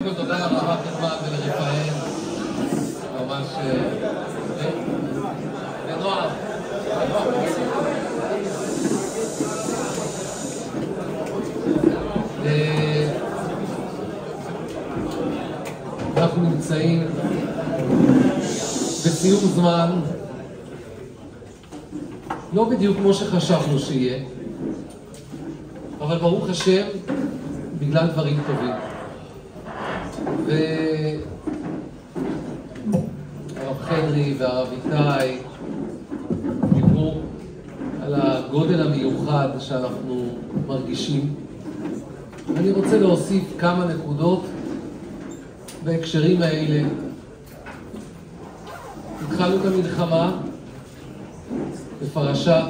כל תודה לרב אקרמן ולרפאל, ממש לנועם. אנחנו נמצאים בסיום זמן לא בדיוק כמו שחשבנו שיהיה, אבל ברוך השם בגלל דברים טובים. והרב חדרי והרב איתי דיברו על הגודל המיוחד שאנחנו מרגישים. אני רוצה להוסיף כמה נקודות בהקשרים האלה. התחלנו את המלחמה בפרשת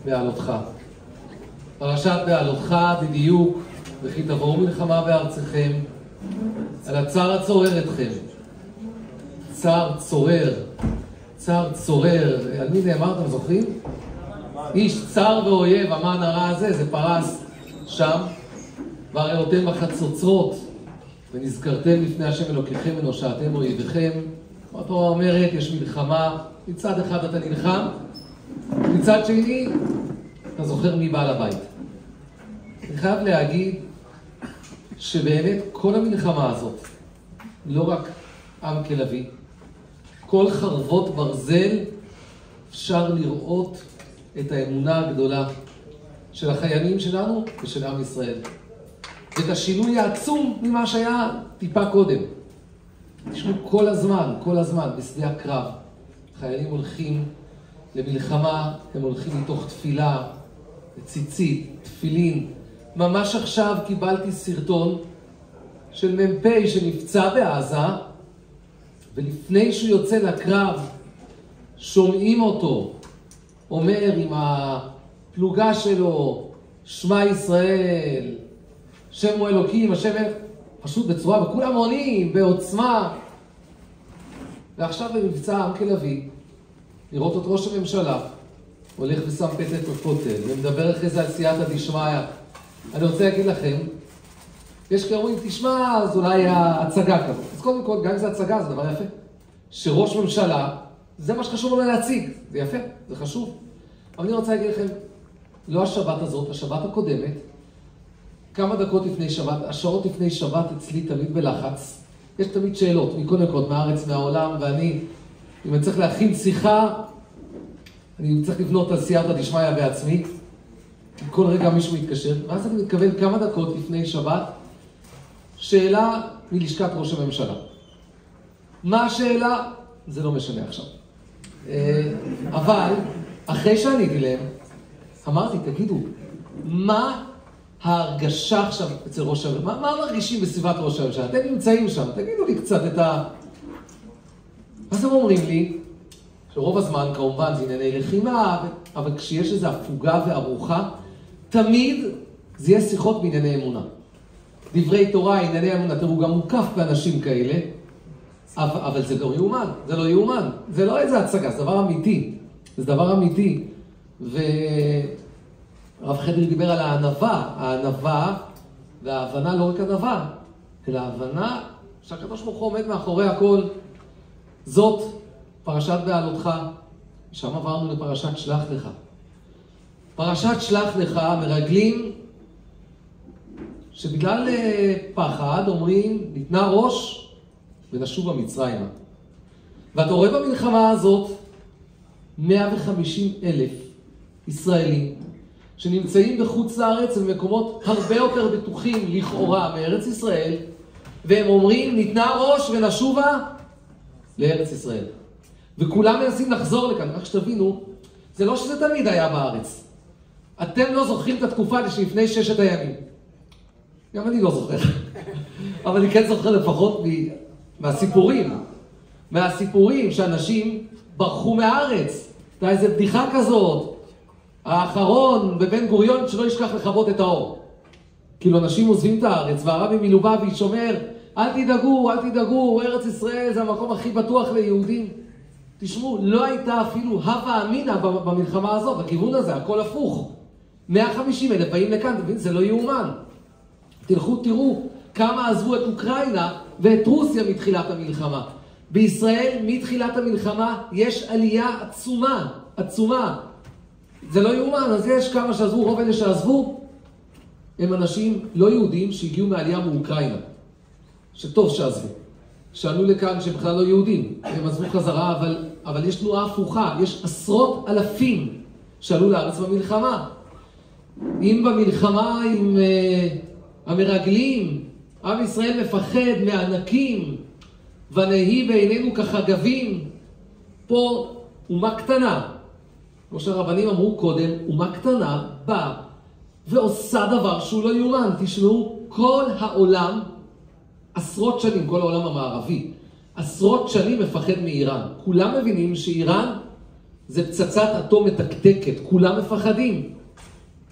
בעלותך. פרשת בעלותך בדיוק, וכי תבואו מלחמה בארצכם, על הצער הצורר אתכם. צער צורר, צער צורר, על מי נאמר, אתם זוכרים? איש צר ואויב, המן הרע הזה, זה פרס שם. והראיתם בחצוצרות, ונזכרתם לפני השם אלוקיכם ונושעתם אויביכם. התורה אומרת, יש מלחמה, מצד אחד אתה נלחם, מצד שני, אתה זוכר מי בעל הבית. אני חייב להגיד שבאמת כל המלחמה הזאת, לא רק עם כלבי, כל חרבות ברזל, אפשר לראות את האמונה הגדולה של החיילים שלנו ושל עם ישראל. ואת השינוי העצום ממה שהיה טיפה קודם. תשמעו, כל הזמן, בשדה הקרב, חיילים הולכים למלחמה, הם הולכים מתוך תפילה, ציצית, תפילין. ממש עכשיו קיבלתי סרטון של מ"פ שנפצע בעזה, ולפני שהוא יוצא לקרב, שומעים אותו, אומר עם הפלוגה שלו, שמע ישראל, שם הוא אלוקים, השם פשוט בצורה, וכולם עונים בעוצמה. ועכשיו במבצע עם כלבי, לראות את ראש הממשלה, הולך ושם פתק בכותל, ומדבר אחרי זה על סייעתא דשמיא. אני רוצה להגיד לכם, יש כאומרים, תשמע, אז אולי ההצגה כזאת. אז קודם כל, גם אם זה הצגה, זה דבר יפה. שראש ממשלה, זה מה שחשוב לו להציג. זה יפה, זה חשוב. אבל אני רוצה להגיד לכם, לא השבת הזאת, השבת הקודמת, כמה דקות לפני שבת, השעות לפני שבת אצלי תמיד בלחץ. יש תמיד שאלות, מכל מקום, מהארץ, מהעולם, ואני, אם אני צריך להכין שיחה, אני צריך לבנות על סייעתא דשמיא בעצמי. כל רגע מישהו מתקשר, ואז אני מתכוון כמה דקות לפני שבת, שאלה מלשכת ראש הממשלה. מה השאלה? זה לא משנה עכשיו. אבל, אחרי שעניתי להם, אמרתי, תגידו, מה ההרגשה עכשיו אצל ראש הממשלה? מה מרגישים בסביבת ראש הממשלה? אתם נמצאים שם, תגידו לי קצת את ה... אז הם אומרים לי, שרוב הזמן כמובן זה ענייני לחימה, אבל כשיש איזו הפוגה וארוחה, תמיד זה יהיה שיחות בענייני אמונה. דברי תורה, ענייני אמונה, תראו, גם מוקף באנשים כאלה, אבל זה לא יאומן, זה לא יאומן. זה לא איזה הצגה, זה דבר אמיתי. זה דבר אמיתי. הרב חדרי דיבר על הענווה, וההבנה לא רק ענווה, אלא ההבנה שהקדוש ברוך הוא עומד מאחורי הכל. זאת פרשת בעלותך, שם עברנו לפרשת שלח לך. פרשת שלח לך מרגלים שבגלל פחד אומרים, ניתנה ראש ונשובה מצרימה. ואתה רואה במלחמה הזאת 150,000 ישראלים שנמצאים בחוץ לארץ במקומות הרבה יותר בטוחים לכאורה מארץ ישראל, והם אומרים, ניתנה ראש ונשובה לארץ ישראל. וכולם מנסים לחזור לכאן, רק שתבינו, זה לא שזה תמיד היה בארץ. אתם לא זוכרים את התקופה שלפני 6 הימים. גם אני לא זוכר. אבל אני כן זוכר לפחות מהסיפורים שאנשים ברחו מהארץ. הייתה איזו בדיחה כזאת, האחרון בבן גוריון שלא ישכח לכבות את האור. כאילו אנשים עוזבים את הארץ, והרבי מלובביץ' אומר, אל תדאגו, ארץ ישראל זה המקום הכי בטוח ליהודים. תשמעו, לא הייתה אפילו הווה אמינה במלחמה הזאת, בכיוון הזה, הכל הפוך. 150,000 באים לכאן, זה לא יאומן. תלכו, תראו, כמה עזבו את אוקראינה ואת רוסיה מתחילת המלחמה. בישראל מתחילת המלחמה יש עלייה עצומה, עצומה. זה לא יאומן, אז יש כמה שעזבו, רוב אלה שעזבו הם אנשים לא יהודים שהגיעו מעלייה מאוקראינה. שטוב שעזבו. שעלו לכאן שבכלל לא יהודים, הם עזבו חזרה, אבל יש תנועה הפוכה, יש עשרות אלפים שעלו לארץ במלחמה. אם במלחמה עם המרגלים, עם ישראל מפחד מענקים, ונהי בעינינו כחגבים, פה אומה קטנה, כמו שהרבנים אמרו קודם, אומה קטנה באה ועושה דבר שהוא לא יאומן. תשמעו, כל העולם, עשרות שנים, כל העולם המערבי, עשרות שנים מפחד מאיראן. כולם מבינים שאיראן זה פצצת אטום מתקתקת, כולם מפחדים.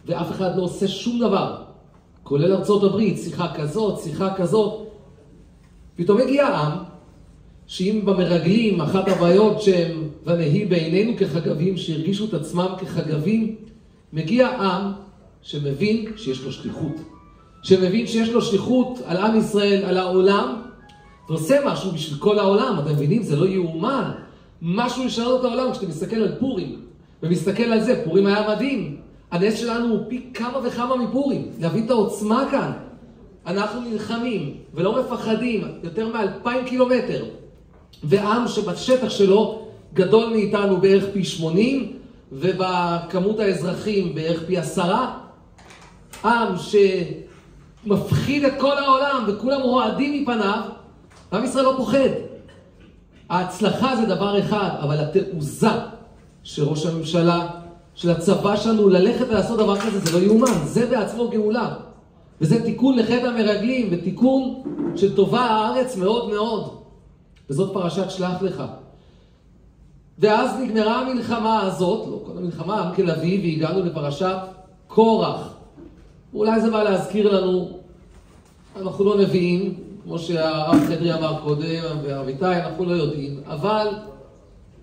ואף אחד לא עושה שום דבר. כולל ארצות הברית, שיחה כזאת, שיחה כזאת. פתאום הגיע העם, שאם במרגלים, אחת הבעיות שהם ונהי בעינינו כחגבים, שהרגישו את עצמם כחגבים, מגיע עם שמבין שיש לו שליחות. שמבין שיש לו שליחות על עם ישראל, על העולם, ועושה משהו בשביל כל העולם. אתם מבינים? זה לא יאומן. משהו לשנות את העולם. כשאתה מסתכל על פורים, ומסתכל על זה, פורים היה מדהים. הנס שלנו הוא פי כמה וכמה מפורים. להביא את העוצמה כאן. אנחנו נלחמים ולא מפחדים יותר מ2,000 קילומטר. ועם שבשטח שלו גדול מאיתנו בערך פי 80, ובכמות האזרחים בערך פי 10. עם שמפחיד את כל העולם וכולם רועדים מפניו, עם ישראל לא פוחד. ההצלחה זה דבר אחד, אבל התעוזה שראש הממשלה, של הצבא שלנו ללכת ולעשות דבר כזה, זה לא יאומן. זה בעצמו גאולה. וזה תיקון לחטא המרגלים, ותיקון של טובה הארץ מאוד מאוד. וזאת פרשת שלח לך. ואז נגמרה המלחמה הזאת, לא כל המלחמה, עם כלביא, והגענו לפרשת קורח. אולי זה בא להזכיר לנו, אנחנו לא נביאים, כמו שהרב חדרי אמר קודם, והרביתי, אנחנו לא יודעים, אבל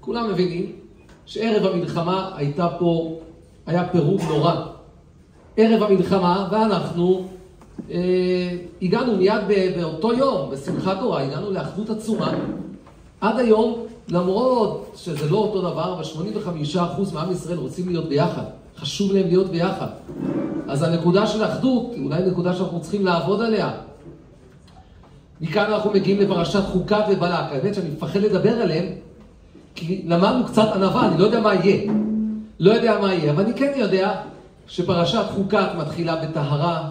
כולם מבינים שערב המלחמה היה פירוד נורא. ערב המלחמה, ואנחנו הגענו מיד באותו יום, בשמחת תורה, הגענו לאחדות עצומה. עד היום, למרות שזה לא אותו דבר, אבל 85% מעם ישראל רוצים להיות ביחד. חשוב להם להיות ביחד. אז הנקודה של האחדות, אולי נקודה שאנחנו צריכים לעבוד עליה. מכאן אנחנו מגיעים לפרשת חוקת ובלק. האמת שאני מפחד לדבר עליהם, כי למדנו קצת ענווה, אני לא יודע מה יהיה. לא יודע מה יהיה, אבל אני כן יודע שפרשת חוקת מתחילה בטהרה,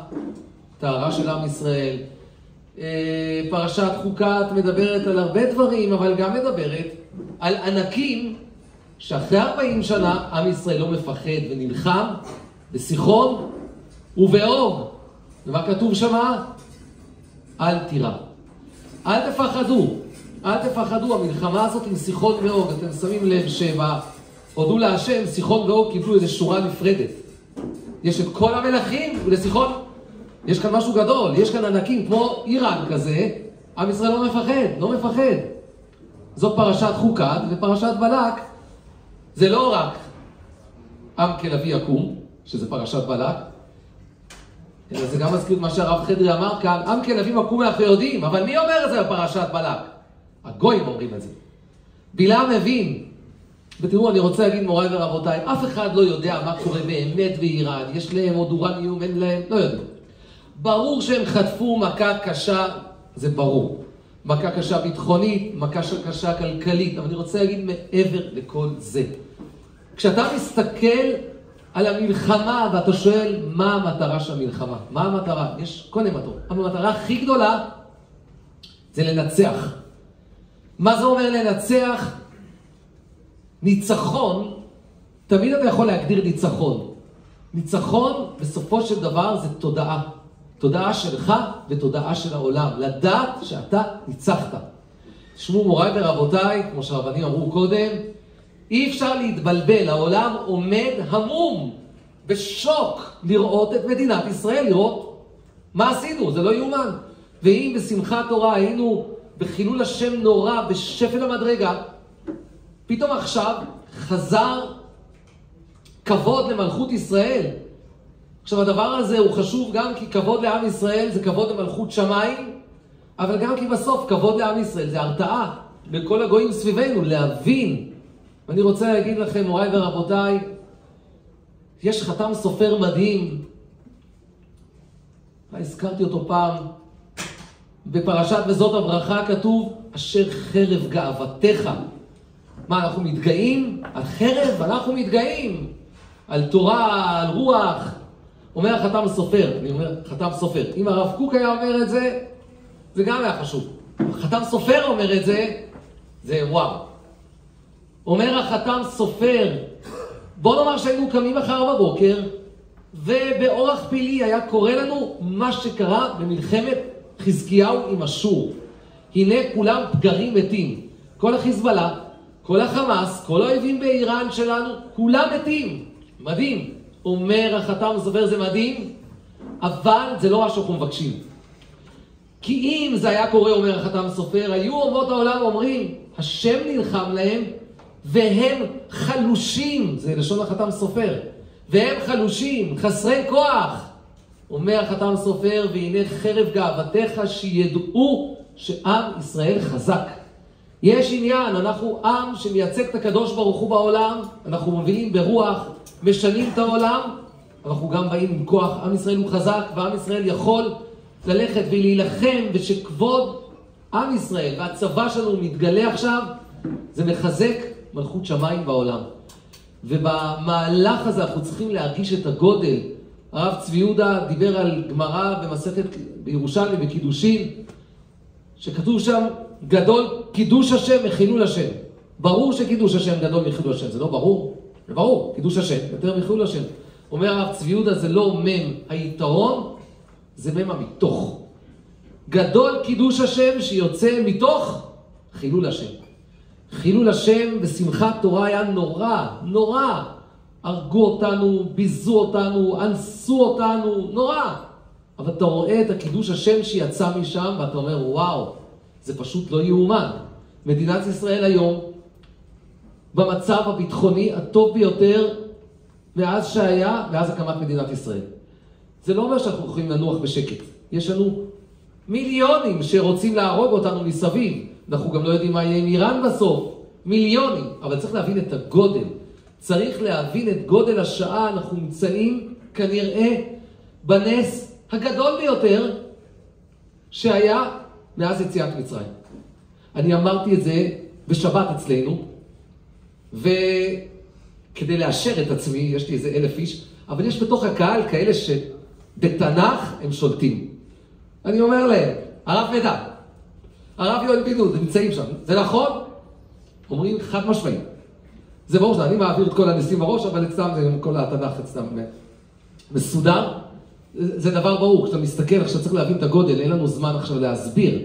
טהרה של עם ישראל. פרשת חוקת מדברת על הרבה דברים, אבל גם מדברת על ענקים שאחרי 40 שנה עם ישראל לא מפחד ונלחם בסיחון ובאוג. ומה כתוב שמה? אל תירא. אל תפחדו. אל תפחדו. המלחמה הזאת עם סיחון ואוג. אתם שמים לב הודו להשם, סיחון ואוג קיבלו איזו שורה נפרדת. יש את כל המלכים ולסיחון. יש כאן משהו גדול. יש כאן ענקים כמו איראן כזה. עם ישראל לא מפחד. לא מפחד. זאת פרשת חוקת ופרשת בלק. זה לא רק עם כלביא יקום, שזה פרשת בלק, אלא זה גם מזכיר מה שהרב חדרי אמר כאן, עם כלביא יקום אנחנו יודעים, אבל מי אומר את זה בפרשת בלק? הגויים אומרים את זה. בלעם מבין, ותראו, אני רוצה להגיד מוריי ורבותיי, אף אחד לא יודע מה קורה באמת באיראן, יש להם עוד אורניום, אין להם, לא יודעים. ברור שהם חטפו מכה קשה, זה ברור. מכה קשה ביטחונית, מכה קשה כלכלית, אבל אני רוצה להגיד מעבר לכל זה. כשאתה מסתכל על המלחמה ואתה שואל מה המטרה של המלחמה, מה המטרה? יש כל מטרה. המטרה הכי גדולה זה לנצח. מה זה אומר לנצח? ניצחון, תמיד אתה יכול להגדיר ניצחון. ניצחון בסופו של דבר זה תודעה. תודעה שלך ותודעה של העולם. לדעת שאתה ניצחת. תשמעו מוריי ורבותיי, כמו שהרבנים אמרו קודם, אי אפשר להתבלבל. העולם עומד המום, בשוק, לראות את מדינת ישראל, לראות מה עשינו, זה לא יאומן. ואם בשמחת תורה היינו בחילול השם נורא, בשפל המדרגה, פתאום עכשיו חזר כבוד למלכות ישראל. עכשיו הדבר הזה הוא חשוב גם כי כבוד לעם ישראל זה כבוד למלכות שמיים, אבל גם כי בסוף כבוד לעם ישראל זה הרתעה בכל הגויים סביבנו, להבין. ואני רוצה להגיד לכם, מוריי ורבותיי, יש חתם סופר מדהים, הזכרתי אותו פעם, בפרשת וזאת הברכה כתוב, אשר חרב גאוותך. מה, אנחנו מתגאים? על חרב? אנחנו מתגאים. על תורה, על רוח. אומר החתם סופר, אני אומר חתם סופר. אם הרב קוק היה אומר את זה, זה גם היה חשוב. החתם סופר אומר את זה, זה וואו. אומר החתם סופר, בוא נאמר שהיינו קמים מחר בבוקר, ובאורח פילי היה קורא לנו מה שקרה במלחמת חזקיהו עם אשור. הנה כולם פגרים מתים. כל החיזבאללה, כל החמאס, כל האויבים באיראן שלנו, כולם מתים. מדהים. אומר החתם סופר, זה מדהים, אבל זה לא מה שאנחנו מבקשים. כי אם זה היה קורה, אומר החתם סופר, היו אומות העולם אומרים, השם נלחם להם, והם חלושים, זה לשון החתם סופר, והם חלושים, חסרי כוח. אומר החתם סופר, והנה חרב גאוותך שידעו שעם ישראל חזק. יש עניין, אנחנו עם שמייצג את הקדוש ברוך הוא בעולם, אנחנו מביאים ברוח, משנים את העולם, אנחנו גם באים עם כוח, עם ישראל הוא חזק, ועם ישראל יכול ללכת ולהילחם, ושכבוד עם ישראל והצבא שלנו מתגלה עכשיו, זה מחזק מלכות שמיים בעולם. ובמהלך הזה אנחנו צריכים להרגיש את הגודל. הרב צבי יהודה דיבר על גמרא במסכת בירושלים בקידושין, שכתוב שם גדול קידוש השם מחילול השם. ברור שקידוש השם גדול מחילול השם, זה לא ברור? זה ברור, קידוש השם יותר מחילול השם. אומר הרב צבי יהודה, זה לא מם היתרון, זה מם המתוך. גדול קידוש השם שיוצא מתוך חילול השם. חילול השם בשמחת תורה היה נורא, נורא. הרגו אותנו, ביזו אותנו, אנסו אותנו, נורא. אבל אתה רואה את הקידוש השם שיצא משם, ואתה אומר, וואו, זה פשוט לא יאומן. מדינת ישראל היום, במצב הביטחוני הטוב ביותר, מאז שהיה, מאז הקמת מדינת ישראל. זה לא אומר שאנחנו יכולים לנוח בשקט. יש לנו מיליונים שרוצים להרוג אותנו מסביב. אנחנו גם לא יודעים מה יהיה עם איראן בסוף. מיליונים. אבל צריך להבין את הגודל. צריך להבין את גודל השעה. אנחנו נמצאים כנראה בנס הגדול ביותר שהיה מאז יציאת מצרים. אני אמרתי את זה בשבת אצלנו, וכדי לאשר את עצמי, יש לי איזה 1,000 איש, אבל יש בתוך הקהל כאלה שבתנ"ך הם שולטים. אני אומר להם, הרב מדע, הרב יואל בן-נון, הם נמצאים שם, זה נכון? אומרים חד משמעית. זה ברור שאני מעביר את כל הניסים בראש, אבל אצלם זה כל התנ"ך אצלם מסודר. זה דבר ברור, כשאתה מסתכל, עכשיו צריך להבין את הגודל, אין לנו זמן עכשיו להסביר.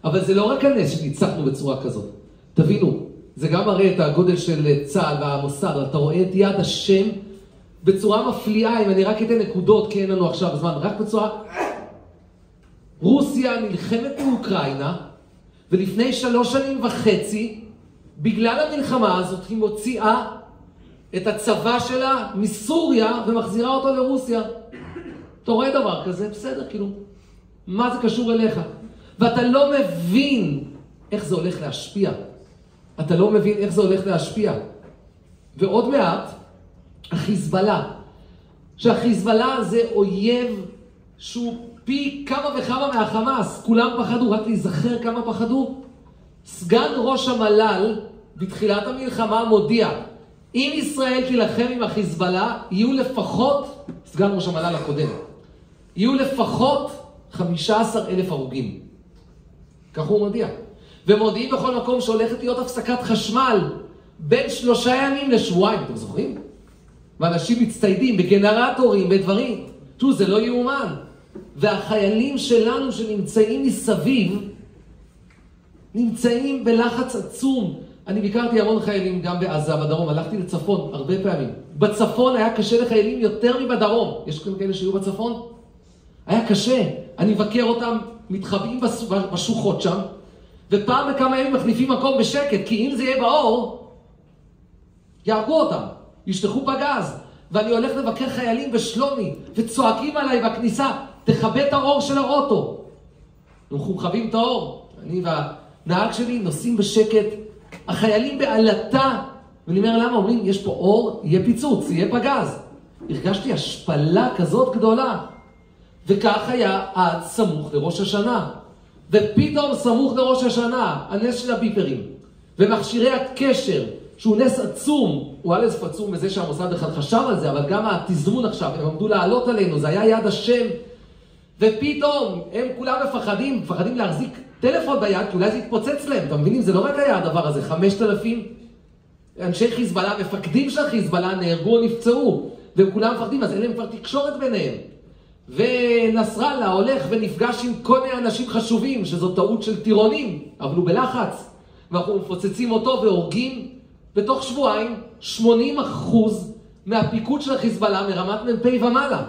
אבל זה לא רק הנס שניצחנו בצורה כזאת. תבינו, זה גם מראה את הגודל של צה"ל והמוסד, אתה רואה את יד השם בצורה מפליאה, אם אני רק אתן נקודות, כי אין לנו עכשיו זמן, רק בצורה... רוסיה נלחמת באוקראינה, ולפני 3.5 שנים, בגלל המלחמה הזאת, היא מוציאה את הצבא שלה מסוריה ומחזירה אותו לרוסיה. אתה רואה דבר כזה? בסדר, כאילו, מה זה קשור אליך? ואתה לא מבין איך זה הולך להשפיע. אתה לא מבין איך זה הולך להשפיע. ועוד מעט, החיזבאללה. שהחיזבאללה זה אויב שהוא פי כמה וכמה מהחמאס. כולם פחדו, רק להיזכר כמה פחדו. סגן ראש המל"ל בתחילת המלחמה מודיע, אם ישראל תילחם עם החיזבאללה, יהיו לפחות, סגן ראש המל"ל הקודם, יהיו לפחות 15,000 הרוגים. כך הוא מודיע. ומודיעים בכל מקום שהולכת להיות הפסקת חשמל בין 3 ימים לשבועיים, אתם זוכרים? ואנשים מצטיידים בגנרטורים, בדברים. תראו, זה לא יאומן. והחיילים שלנו שנמצאים מסביב, נמצאים בלחץ עצום. אני ביקרתי המון חיילים גם בעזה, בדרום, הלכתי לצפון הרבה פעמים. בצפון היה קשה לחיילים יותר מבדרום. יש כאלה שהיו בצפון? היה קשה. אני מבקר אותם, מתחבאים בשוחות שם, ופעם בכמה ימים מחליפים מקום בשקט, כי אם זה יהיה באור, יהרגו אותם, ישתחו בגז. ואני הולך לבקר חיילים בשלומי, וצועקים עליי בכניסה, תכבה את האור של האוטו. אנחנו מכבים את האור. אני והנהג שלי נוסעים בשקט, החיילים בעלתה, ואני אומר למה? אומרים, יש פה אור, יהיה פיצוץ, יהיה פגז. הרגשתי השפלה כזאת גדולה. וכך היה עד סמוך לראש השנה. ופתאום סמוך לראש השנה, הנס של הביפרים, ומכשירי הקשר, שהוא נס עצום, הוא אלף עצום בזה שהמוסד אחד חשב על זה, אבל גם התזמון עכשיו, הם עמדו לעלות עלינו, זה היה יד השם, ופתאום הם כולם מפחדים להחזיק טלפון ביד, כי אולי זה יתפוצץ להם, אתם מבינים? זה לא רק היה הדבר הזה, 5,000 אנשי חיזבאללה, מפקדים של חיזבאללה, נהרגו או נפצעו, והם כולם מפחדים, אז אין להם כבר תקשורת ביניהם. ונסראללה הולך ונפגש עם כל מיני אנשים חשובים, שזו טעות של טירונים, אבל הוא בלחץ, ואנחנו מפוצצים אותו והורגים, בתוך שבועיים 80% מהפיקוד של החיזבאללה מרמת מ"פ ומעלה.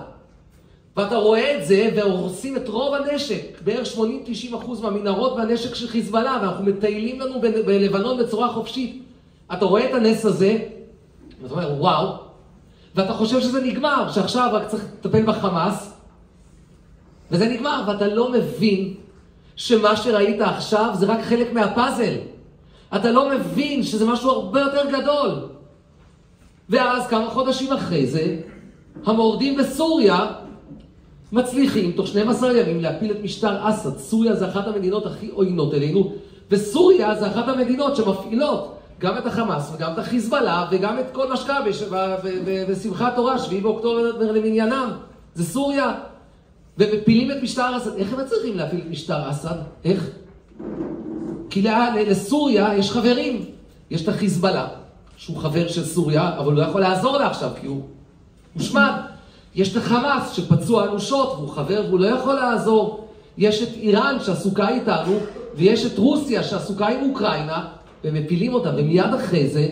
ואתה רואה את זה, והורסים את רוב הנשק, בערך 80-90% מהמנהרות והנשק של חיזבאללה, ואנחנו מטיילים לנו בלבנון בצורה חופשית. אתה רואה את הנס הזה, ואתה אומר, וואו, ואתה חושב שזה נגמר, שעכשיו רק צריך לטפל בחמאס, וזה נגמר, ואתה לא מבין שמה שראית עכשיו זה רק חלק מהפאזל. אתה לא מבין שזה משהו הרבה יותר גדול. ואז כמה חודשים אחרי זה, המורדים בסוריה מצליחים תוך 12 ימים להפיל את משטר אסד. סוריה זה אחת המדינות הכי עוינות אלינו, וסוריה זה אחת המדינות שמפעילות גם את החמאס וגם את החיזבאללה וגם את כל מה שקרה בשמחת תורה, 7 באוקטובר למניינם. זה סוריה. ומפילים את משטר אסד. איך הם צריכים להפיל את משטר אסד? איך? כי לסוריה יש חברים. יש את החיזבאללה, שהוא חבר של סוריה, אבל הוא לא יכול לעזור לה עכשיו, כי הוא מושמד. יש את החמאס שפצוע אנושות, והוא חבר והוא לא יכול לעזור. יש את איראן שעסוקה איתנו, ויש את רוסיה שעסוקה עם אוקראינה, ומפילים אותה. ומיד אחרי זה,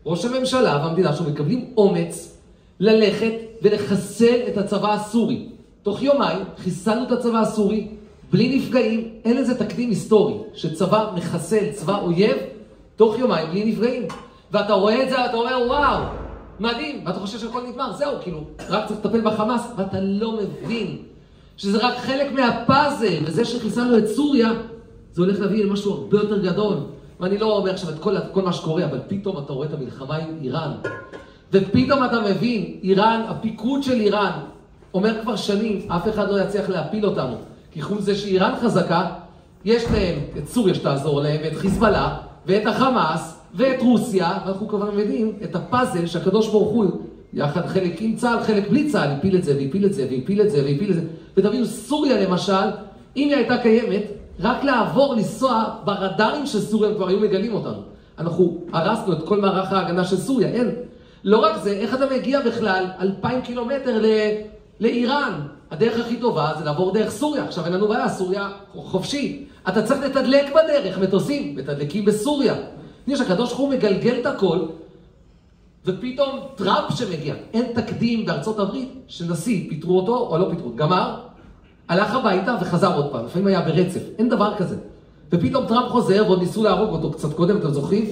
ראש הממשלה והמדינה שלו מקבלים אומץ ללכת ולחסל את הצבא הסורי. תוך יומיים חיסלנו את הצבא הסורי, בלי נפגעים. אין לזה תקדים היסטורי, שצבא מחסל צבא אויב, תוך יומיים בלי נפגעים. ואתה רואה את זה ואתה אומר, וואו, מדהים. ואתה חושב שהכל נגמר, זהו, כאילו, רק צריך לטפל בחמאס. ואתה לא מבין שזה רק חלק מהפאזל, וזה שחיסלנו את סוריה, זה הולך להביא למשהו הרבה יותר גדול. ואני לא אומר עכשיו את כל מה שקורה, אבל פתאום אתה רואה את המלחמה עם איראן. ופתאום אתה מבין, איראן, הפיקוד של איראן, אומר כבר שנים, אף אחד לא יצליח להפיל אותנו. כי חוץ זה שאיראן חזקה, יש להם את סוריה שתעזור להם, ואת חיזבאללה, ואת החמאס, ואת רוסיה, ואנחנו כבר יודעים את הפאזל שהקדוש ברוך הוא, יחד חלק עם צה"ל, חלק בלי צה"ל, יפיל את זה, ויפיל את זה, ויפיל את זה, ויפיל את זה. ותבינו, סוריה למשל, אם היא הייתה קיימת, רק לעבור, לנסוע ברדארים של סוריה, הם כבר היו מגלים אותנו. אנחנו הרסנו את כל מערך ההגנה של סוריה, אין. לא רק זה, איך אתה מגיע בכלל 2,000 קילומטר לאיראן? הדרך הכי טובה זה לעבור דרך סוריה. עכשיו אין לנו בעיה, סוריה חופשי. אתה צריך לתדלק בדרך, מטוסים, מתדלקים בסוריה. יש הקדוש ברוך הוא מגלגל את הכל, ופתאום טראמפ שמגיע. אין תקדים בארצות הברית שנשיא, פיטרו אותו או לא פיטרו. גמר, הלך הביתה וחזר עוד פעם. לפעמים היה ברצף, אין דבר כזה. ופתאום טראמפ חוזר ועוד ניסו להרוג אותו קצת קודם, אתם זוכרים?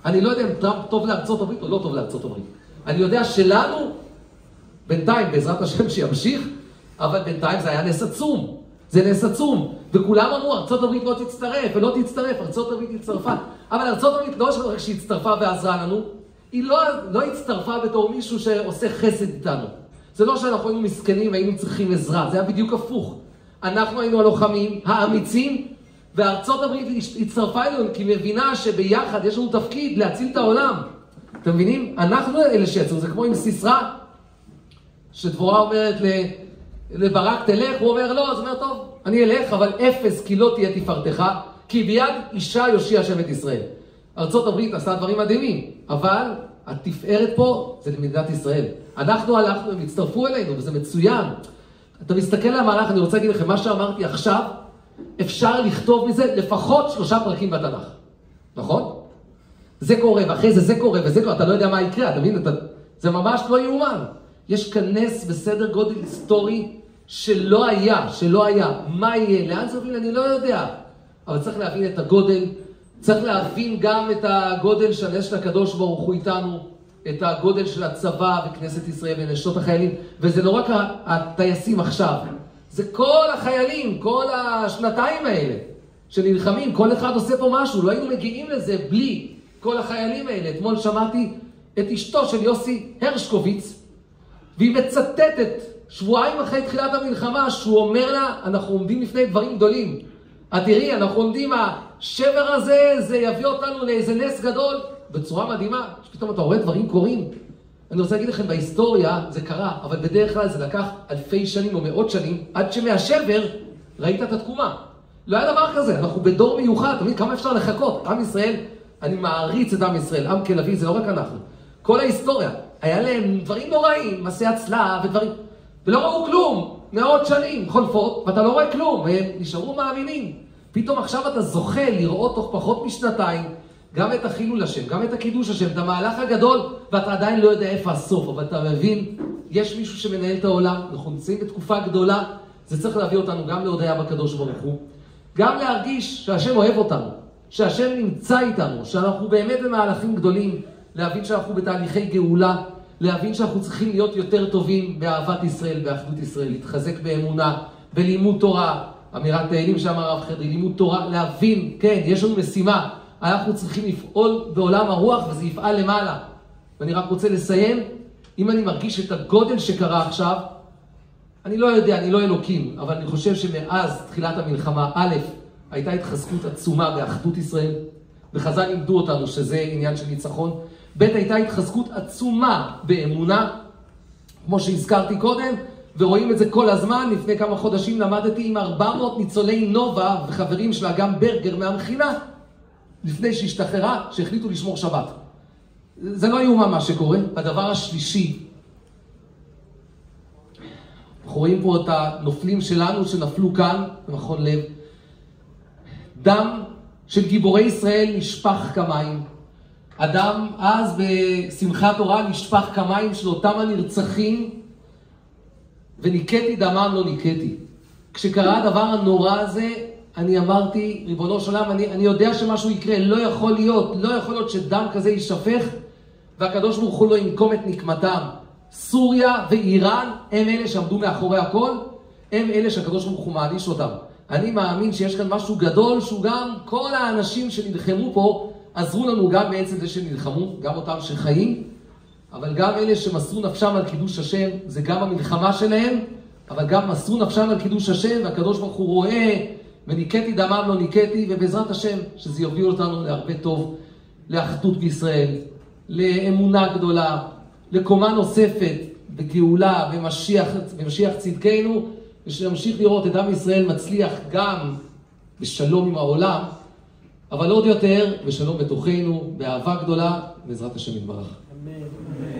אני לא יודע אם טראמפ טוב לארצות הברית או לא טוב לארצות הברית. אני יודע שלנו, בינתיים, בעזרת השם שימשיך, אבל בינתיים זה היה נס עצום. זה נס עצום. וכולם אמרו, ארצות הברית לא תצטרף, ולא תצטרף, ארצות הברית הצטרפה. אבל ארצות הברית לא רק שהיא הצטרפה ועזרה לנו, היא לא הצטרפה בתור מישהו שעושה חסד איתנו. זה לא שאנחנו היינו מסכנים והיינו צריכים עזרה, זה היה בדיוק הפוך. אנחנו היינו הלוחמים, האמיצים, וארצות הברית הצטרפה אלינו, כי מבינה שביחד יש לנו תפקיד להציל את העולם. אתם מבינים? אנחנו אלה שיצאו, זה כמו עם סיסרא, שדבורה אומרת לברק תלך, הוא אומר לא, אז הוא אומר טוב, אני אלך, אבל 0 כי לא תהיה תפארתך, כי ביד אישה יושיע שבט ישראל. ארצות הברית עשה דברים מדהימים, אבל התפארת פה זה למדינת ישראל. אנחנו הלכנו, הם הצטרפו אלינו, וזה מצוין. אתה מסתכל על המהלך, אני רוצה להגיד לכם, מה שאמרתי עכשיו, אפשר לכתוב מזה לפחות 3 פרקים בתנ"ך. נכון? זה קורה, ואחרי זה קורה, וזה קורה, אתה לא יודע מה יקרה, אתה מבין? זה ממש לא יאומן. יש כאן נס בסדר גודל היסטורי שלא היה. מה יהיה? לאן זה הוביל? אני לא יודע. אבל צריך להבין את הגודל, צריך להבין גם את הגודל של הנס של הקדוש ברוך הוא איתנו, את הגודל של הצבא וכנסת ישראל ונשות החיילים, וזה לא רק הטייסים עכשיו, זה כל החיילים, כל השנתיים האלה שנלחמים, כל אחד עושה פה משהו, לא היינו מגיעים לזה בלי כל החיילים האלה. אתמול שמעתי את אשתו של יוסי הרשקוביץ, והיא מצטטת שבועיים אחרי תחילת המלחמה, שהוא אומר לה, אנחנו עומדים לפני דברים גדולים. תראי, אנחנו עומדים, השבר הזה, זה יביא אותנו לאיזה נס גדול, בצורה מדהימה, שפתאום אתה רואה דברים קורים. אני רוצה להגיד לכם, בהיסטוריה זה קרה, אבל בדרך כלל זה לקח אלפי שנים או מאות שנים, עד שמהשבר ראית את התקומה. לא היה דבר כזה, אנחנו בדור מיוחד, תמיד כמה אפשר לחכות. עם ישראל, אני מעריץ את עם ישראל, עם כלבי, זה לא רק אנחנו. כל ההיסטוריה, היה להם דברים נוראים, מסעי הצלב ודברים, ולא ראו כלום, מאות שנים חולפות, ואתה לא רואה כלום, והם נשארו מאמינים. פתאום עכשיו אתה זוכה לראות תוך פחות משנתיים, גם את החילול השם, גם את הקידוש השם, את המהלך הגדול, ואתה עדיין לא יודע איפה הסוף, אבל אתה מבין, יש מישהו שמנהל את העולם, אנחנו נמצאים בתקופה גדולה, זה צריך להביא אותנו גם להודיה בקדוש ברוך הוא, גם להרגיש שהשם אוהב אותנו, שהשם נמצא איתנו, שאנחנו באמת במהלכים גדולים, להבין שאנחנו בתהליכי גאולה, להבין שאנחנו צריכים להיות יותר טובים באהבת ישראל, באחדות ישראל, להתחזק באמונה, בלימוד תורה, אמירת תהילים שאמר הרב חדרי, לימוד תורה, להבין, כן, יש לנו משימה, אנחנו צריכים לפעול בעולם הרוח וזה יפעל למעלה. ואני רק רוצה לסיים, אם אני מרגיש את הגודל שקרה עכשיו, אני לא יודע, אני לא אלוקים, אבל אני חושב שמאז תחילת המלחמה, א', הייתה התחזקות עצומה באחדות ישראל, וחז"ל לימדו אותנו שזה עניין של ניצחון, ב', הייתה התחזקות עצומה באמונה, כמו שהזכרתי קודם, ורואים את זה כל הזמן. לפני כמה חודשים למדתי עם 400 ניצולי נובה וחברים שלה, גם ברגר מהמכינה, לפני שהשתחררה, שהחליטו לשמור שבת. זה לא יאומן מה שקורה. הדבר השלישי, אנחנו רואים פה את הנופלים שלנו שנפלו כאן, במכון לב. דם של גיבורי ישראל נשפך כמים. אדם אז בשמחת תורה נשפך כמים של אותם הנרצחים, וניקתי דמם לא ניקתי. כשקרה הדבר הנורא הזה, אני אמרתי, ריבונו של עולם, אני יודע שמשהו יקרה, לא יכול להיות שדם כזה יישפך, והקדוש ברוך הוא לא ינקום את נקמתם. סוריה ואיראן הם אלה שעמדו מאחורי הכל, הם אלה שהקדוש ברוך הוא מעניש אותם. אני מאמין שיש כאן משהו גדול, שהוא גם כל האנשים שנלחמו פה, עזרו לנו גם בעצם זה שנלחמו, גם אותם שחיים, אבל גם אלה שמסרו נפשם על קידוש השם, זה גם המלחמה שלהם, אבל גם מסרו נפשם על קידוש השם, והקדוש ברוך הוא רואה, וניקתי דמם לא ניקתי, ובעזרת השם, שזה יוביל אותנו להרבה טוב, לאחדות בישראל, לאמונה גדולה, לקומה נוספת, בגאולה, במשיח צדקנו, ושנמשיך לראות את עם ישראל מצליח גם בשלום עם העולם, אבל עוד יותר בשלום בתוכנו, באהבה גדולה, בעזרת השם יתברך. אמן.